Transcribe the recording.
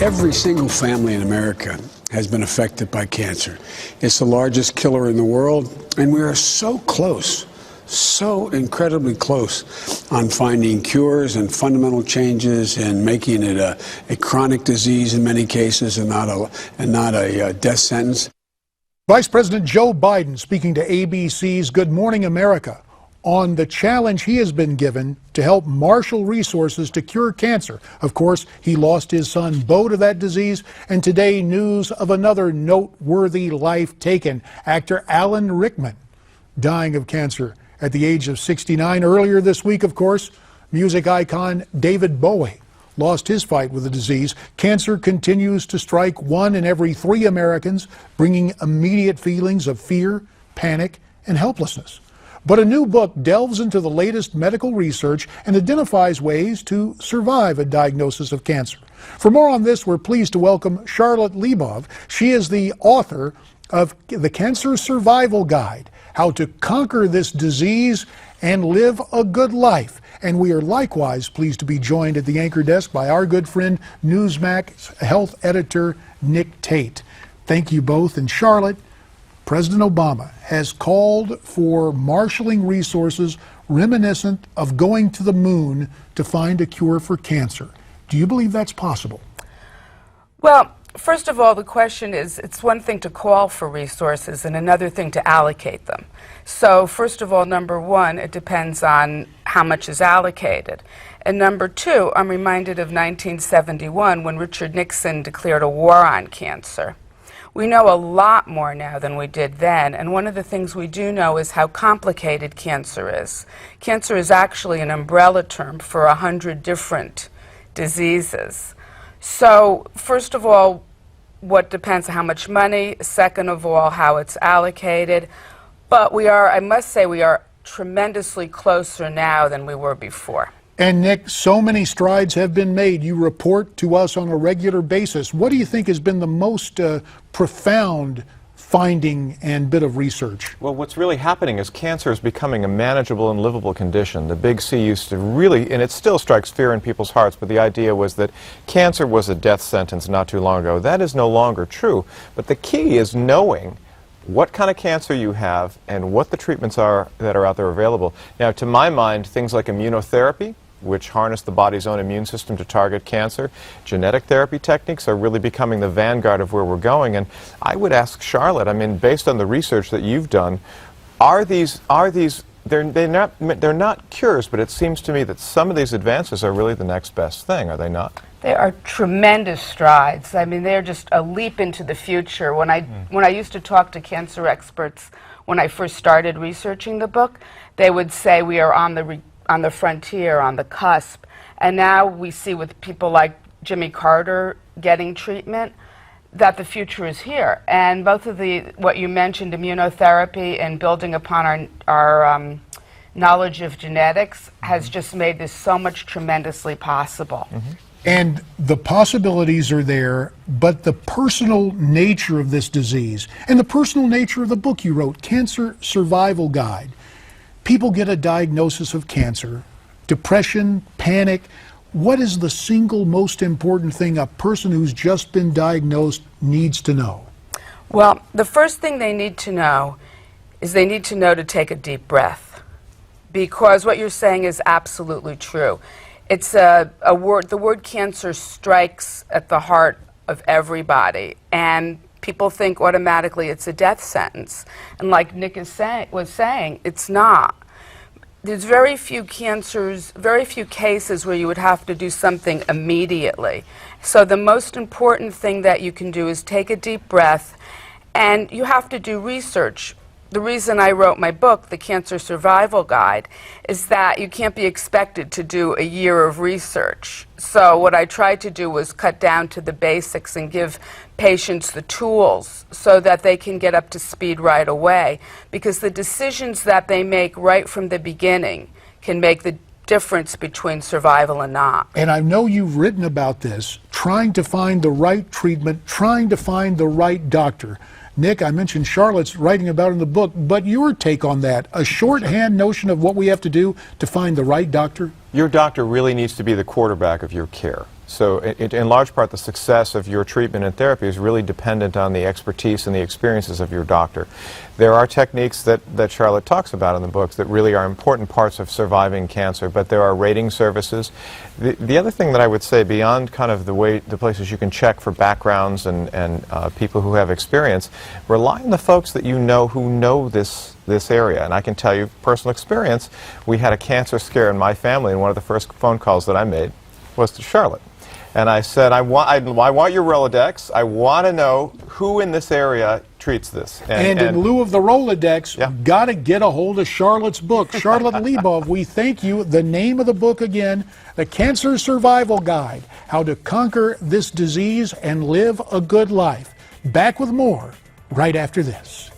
Every single family in America has been affected by cancer. It's the largest killer in the world, and we are so close, so incredibly close on finding cures and fundamental changes and making it a chronic disease in many cases and not a death sentence. Vice President Joe Biden speaking to ABC's Good Morning America on the challenge he has been given to help marshal resources to cure cancer. Of course, he lost his son Beau to that disease, and today news of another noteworthy life taken. Actor Alan Rickman dying of cancer at the age of 69. Earlier this week, of course, music icon David Bowie lost his fight with the disease. Cancer continues to strike 1 in every 3 Americans, bringing immediate feelings of fear, panic, and helplessness. But a new book delves into the latest medical research and identifies ways to survive a diagnosis of cancer. For more on this, we're pleased to welcome Charlotte Libov. She is the author of The Cancer Survival Guide, How to Conquer This Disease and Live a Good Life. And we are likewise pleased to be joined at the anchor desk by our good friend, Newsmax Health editor Nick Tate. Thank you both. And Charlotte, President Obama has called for marshaling resources reminiscent of going to the moon to find a cure for cancer. Do you believe that's possible? Well, first of all, the question is, it's one thing to call for resources and another thing to allocate them. So first of all, number one, it depends on how much is allocated. And number two, I'm reminded of 1971 when Richard Nixon declared a war on cancer. We know a lot more now than we did then, and one of the things we do know is how complicated cancer is. Cancer is actually an umbrella term for 100 different diseases. So, first of all, what depends on how much money, second of all, how it's allocated. But we are, I must say, we are tremendously closer now than we were before. And Nick, so many strides have been made. You report to us on a regular basis. What do you think has been the most profound finding and bit of research? Well, what's really happening is cancer is becoming a manageable and livable condition. The big C used to really, and it still strikes fear in people's hearts, but the idea was that cancer was a death sentence not too long ago. That is no longer true. But the key is knowing what kind of cancer you have and what the treatments are that are out there available. Now, to my mind, things like immunotherapy, which harness the body's own immune system to target cancer. Genetic therapy techniques are really becoming the vanguard of where we're going. And I would ask Charlotte, I mean, based on the research that you've done, they're not cures, but it seems to me that some of these advances are really the next best thing, are they not? They are tremendous strides. I mean, they're just a leap into the future. When I used to talk to cancer experts when I first started researching the book, they would say we are on the frontier, on the cusp. And now we see with people like Jimmy Carter getting treatment that the future is here. And both of what you mentioned, immunotherapy and building upon our knowledge of genetics, has just made this so much tremendously possible. Mm-hmm. And the possibilities are there, but the personal nature of this disease and the personal nature of the book you wrote, Cancer Survival Guide. People get a diagnosis of cancer, depression, panic. What is the single most important thing a person who's just been diagnosed needs to know? Well, the first thing they need to know is they need to know to take a deep breath, because what you're saying is absolutely true. It's the word cancer strikes at the heart of everybody, and people think automatically it's a death sentence. And like Nick was saying, it's not. There's very few cases where you would have to do something immediately. So the most important thing that you can do is take a deep breath, and you have to do research. The reason I wrote my book, The Cancer Survival Guide, is that you can't be expected to do a year of research. So what I tried to do was cut down to the basics and give patients the tools so that they can get up to speed right away. Because the decisions that they make right from the beginning can make the difference between survival and not. And I know you've written about this, trying to find the right treatment, trying to find the right doctor. Nick, I mentioned Charlotte's writing about it in the book, but your take on that, a shorthand notion of what we have to do to find the right doctor? Your doctor really needs to be the quarterback of your care. So in large part, the success of your treatment and therapy is really dependent on the expertise and the experiences of your doctor. There are techniques that Charlotte talks about in the books that really are important parts of surviving cancer, but there are rating services. The other thing that I would say, beyond kind of the places you can check for backgrounds and people who have experience, rely on the folks that you know who know this area. And I can tell you personal experience, we had a cancer scare in my family, and one of the first phone calls that I made was to Charlotte. And I said, I want your Rolodex. I want to know who in this area treats this. And in lieu of the Rolodex, got to get a hold of Charlotte's book. Charlotte Libov, we thank you. The name of the book again, The Cancer Survival Guide, How to Conquer This Disease and Live a Good Life. Back with more right after this.